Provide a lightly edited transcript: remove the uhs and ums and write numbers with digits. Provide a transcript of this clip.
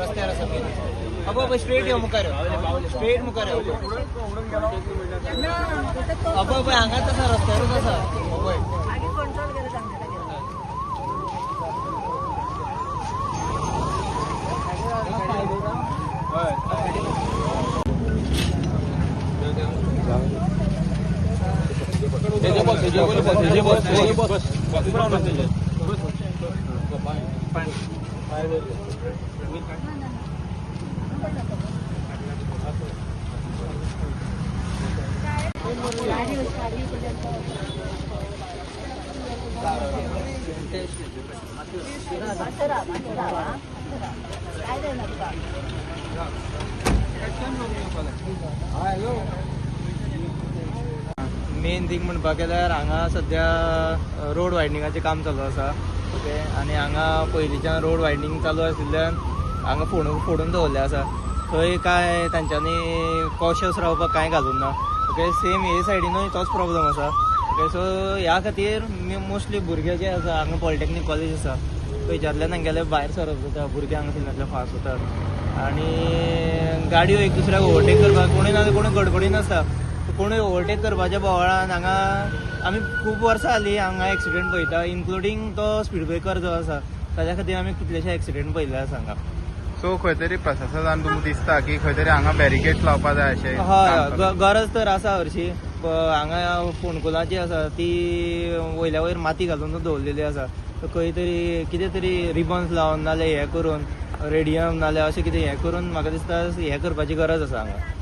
रस्त्यार आसा मेन अब स्ट्रेट यो मुखार स्ट्रेट मुखार अब हांगाच आसा रस्त्यारूच आसा मेन थिंग म्हणपाक गेल्यार हांगा सध्या रोड वायडनिंगाचें काम चालू आसा ओके आनी हांगा पयलींच्यान रोड वायडनिंग चालू आशिल्ल्यान हांगा फोडून दवरलें आसा थंय काय तांच्यांनी कॉशियस रावपाक कांय घालूंक ना ओके सेम हे सायडीनूय तोच प्रॉब्लम आसा ओके सो ह्या खातीर मोस्टली भुरगे जे आसा हांगा पॉलिटेक्नीक कॉलेज आसा थंयच्यातल्यान हांगेले भायर सरप जाता भुरगे हांगा थिंगांतल्यान फास्ट जातात आनी गाडयो एक दुसऱ्याक ओवरटेक करपाक कोणूय ना कोणूय गडबडीन आसता कोणूय ओवरटेक करपाच्या बोवाळान हांगा आमी खूब वर्सां जालीं हांगा एक्सिडेंट पळयता इन्क्लुडींग तो स्पीड ब्रेकर जो आसा ताच्या खातीर आमी कितलेशे एक्सिडेंट पळयल्ले आसा हांगा सो खंय तरी प्रशासनान तुमकां दिसता की खंय तरी हांगा बॅरिकेड लावपाक जाय अशें हय गरज तर आसा हरशी हांगा फोंडकुलां आसा ती वयल्या वयर माती घालून दवरलेली आसा खंय तरी कितें तरी रिबन्स लावन नाल्यार हें करून रेडियम नाल्यार अशें कितें हें करून म्हाका दिसता हें करपाची गरज आसा हांगा